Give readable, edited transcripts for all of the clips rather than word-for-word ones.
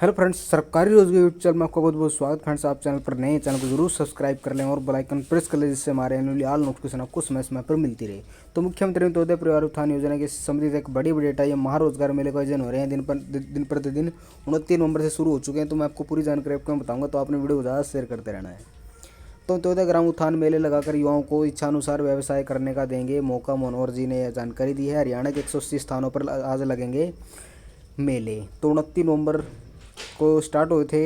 Hello friends, सरकारी रोजगार YouTube channel में आपका बहुत बहुत स्वागत। फ्रेंड्स, आप चैनल पर नए चैनल को जरूर सब्सक्राइब कर लें और बेल आइकन प्रेस कर लें, जिससे हमारे एनुअली ऑल नोटिफिकेशन आपको समय समय पर मिलती रहे। तो मुख्यमंत्री अंत्योदय परिवार उत्थान योजना के संबंधित एक बड़ी अपडेट है। ये महारोजगार मेले का आयोजन हो रहे हैं दिन प्रतिदिन 29 नवंबर से शुरू हो चुके हैं। तो मैं आपको पूरी जानकारी आपको बताऊंगा, तो आपने वीडियो को ज़्यादा शेयर करते रहना है। तो अंत्योदय ग्राम उत्थान मेले लगाकर युवाओं को इच्छानुसार व्यवसाय करने का देंगे मौका। मनोहर जी ने यह जानकारी दी है। हरियाणा के 180 स्थानों पर आज लगेंगे मेले। तो 29 नवंबर को स्टार्ट हुए थे।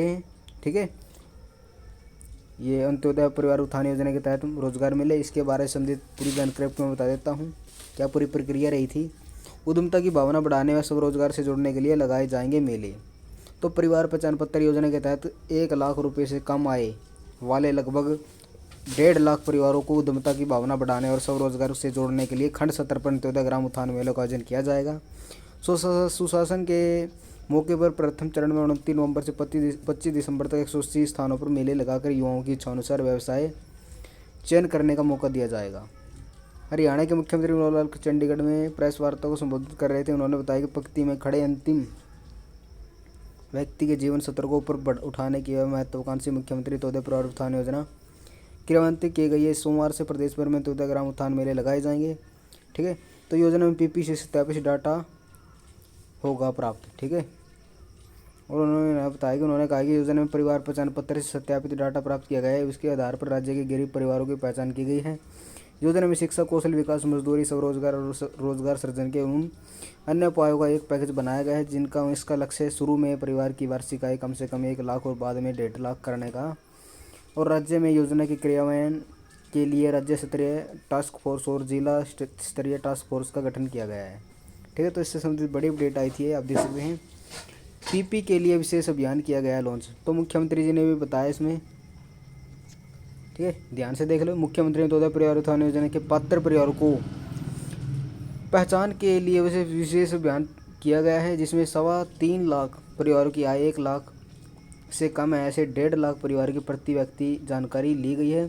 ठीक है, ये अंत्योदय परिवार उत्थान योजना के तहत रोजगार मिले, इसके बारे में संबंधित पूरी जानकारी आपको मैं बता देता हूँ क्या पूरी प्रक्रिया रही थी। उद्यमता की भावना बढ़ाने व स्वरोजगार से जुड़ने के लिए लगाए जाएंगे मेले। तो परिवार पहचान पत्र योजना के तहत 1 लाख रुपये से कम आय वाले लगभग 1.5 लाख परिवारों को उद्यमता की भावना बढ़ाने और स्वरोजगार से जोड़ने के लिए खंड स्तर पर अंत्योदय ग्राम उत्थान मेलों का आयोजन किया जाएगा। सुशासन के मौके पर प्रथम चरण में 29 नवंबर से 25 दिसंबर तक 180 स्थानों पर मेले लगाकर युवाओं की इच्छानुसार व्यवसाय चयन करने का मौका दिया जाएगा। हरियाणा के मुख्यमंत्री मनोहर लाल चंडीगढ़ में प्रेस वार्ता को संबोधित कर रहे थे। उन्होंने बताया कि पंक्ति में खड़े अंतिम व्यक्ति के जीवन स्तर को ऊपर उठाने की महत्वाकांक्षी मुख्यमंत्री अंत्योदय परिवार उत्थान योजना क्रियान्वित की गई है। सोमवार से प्रदेश भर में अंत्योदय ग्राम उत्थान मेले लगाए जाएंगे। ठीक है, तो योजना में पीपी से सत्यापित डाटा होगा प्राप्त। ठीक है, और उन्होंने बताया कि उन्होंने कहा कि योजना में परिवार पहचान पत्र से सत्यापित डाटा प्राप्त किया गया है। उसके आधार पर राज्य के गरीब परिवारों की पहचान की गई है। योजना में शिक्षा, कौशल विकास, मजदूरी, स्वरोजगार और रोजगार सृजन के उन अन्य उपायों का एक पैकेज बनाया गया है, जिनका इसका लक्ष्य शुरू में परिवार की वार्षिक आय कम से कम 1 लाख और बाद में 1.5 लाख करने का। और राज्य में योजना के क्रियान्वयन के लिए राज्य स्तरीय टास्क फोर्स और जिला स्तरीय टास्क फोर्स का गठन किया गया है। ठीक है, तो इससे संबंधित बड़ी अपडेट आई थी, आप देख सकते हैं। पीपी के लिए विशेष अभियान किया गया लॉन्च। तो मुख्यमंत्री जी ने भी बताया इसमें। ठीक है, ध्यान से देख लो। मुख्यमंत्री अंत्योदय परिवार उत्थान योजना के पात्र परिवारों को पहचान के लिए विशेष अभियान किया गया है, जिसमें 3.25 लाख परिवारों की आय 1 लाख से कम है, ऐसे 1.5 लाख परिवार की प्रति व्यक्ति जानकारी ली गई है।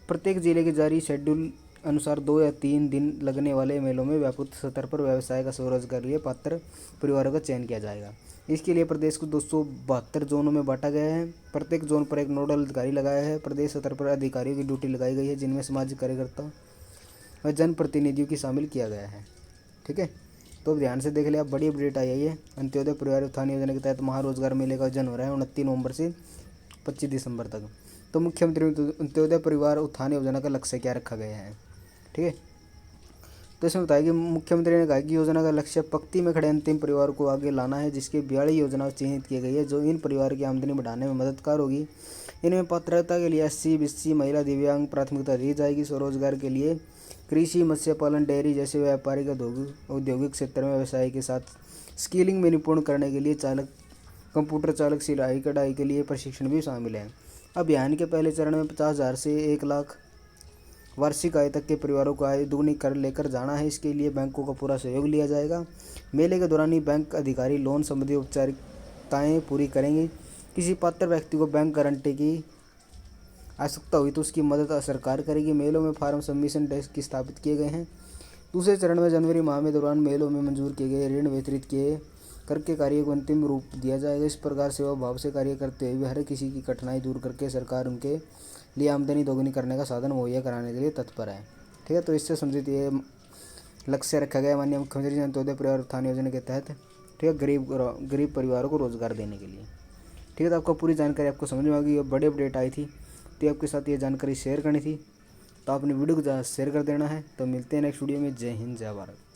प्रत्येक जिले के जारी शेड्यूल अनुसार 2 या 3 दिन लगने वाले मेलों में व्यापक स्तर पर व्यवसाय का स्वरोजगार के लिए पात्र परिवारों का चयन किया जाएगा। इसके लिए प्रदेश को 272 जोनों में बांटा गया है। प्रत्येक जोन पर एक नोडल अधिकारी लगाया है। प्रदेश स्तर पर अधिकारियों की ड्यूटी लगाई गई है, जिनमें सामाजिक कार्यकर्ता व जनप्रतिनिधियों की शामिल किया गया है। ठीक है, तो ध्यान से देख लिया। आप बड़ी अपडेट आई है। अंत्योदय परिवार उत्थान योजना के तहत महारोजगार मेले का आयोजन हो रहा है 29 नवंबर से 25 दिसंबर तक। तो मुख्यमंत्री अंत्योदय परिवार उत्थान योजना का लक्ष्य क्या रखा गया है। ठीक है, तो इसमें बताया कि मुख्यमंत्री ने कहा कि योजना का लक्ष्य पंक्ति में खड़े अंतिम परिवार को आगे लाना है, जिसके 42 योजनाएं चिन्हित की गई है, जो इन परिवार की आमदनी बढ़ाने में मददगार होगी। इनमें पात्रता के लिए SC, BC, महिला, दिव्यांग प्राथमिकता दी जाएगी। स्वरोजगार के लिए कृषि, मत्स्य पालन, डेयरी जैसे व्यापारिक औद्योगिक क्षेत्र में व्यवसाय के साथ स्किलिंग में निपुण करने के लिए चालक, कंप्यूटर चालक, सिलाई कढ़ाई के लिए प्रशिक्षण भी शामिल है। अभियान के पहले चरण में 50,000 से 1 लाख वार्षिक आय तक के परिवारों को आय दुगनी कर लेकर जाना है। इसके लिए बैंकों का पूरा सहयोग लिया जाएगा। मेले के दौरान ही बैंक अधिकारी लोन संबंधी औपचारिकताएं पूरी करेंगे। किसी पात्र व्यक्ति को बैंक गारंटी की आवश्यकता हुई तो उसकी मदद सरकार करेगी। मेलों में फार्म सबमिशन डेस्क स्थापित किए गए हैं। दूसरे चरण में जनवरी माह में दौरान मेलों में मंजूर किए गए ऋण वितरित किए करके कार्य को अंतिम रूप दिया जाएगा। इस प्रकार सेवा भाव से कार्य करते हुए हर किसी की कठिनाई दूर करके सरकार उनके लिए आमदनी दोगुनी करने का साधन मुहैया कराने के लिए तत्पर है। ठीक है, तो इससे संबंधित ये लक्ष्य रखा गया माननीय मुख्यमंत्री जी अंत्योदय परिवार उत्थान योजना के तहत। ठीक है, गरीब परिवारों को रोजगार देने के लिए। ठीक है, तो आपको पूरी जानकारी आपको समझ में आ गई। बड़ी अपडेट आई थी, तो आपके साथ ये जानकारी शेयर करनी थी, तो आपने वीडियो को ज़्यादा शेयर कर देना है। तो मिलते हैं नेक्स्ट वीडियो में। जय हिंद, जय भारत।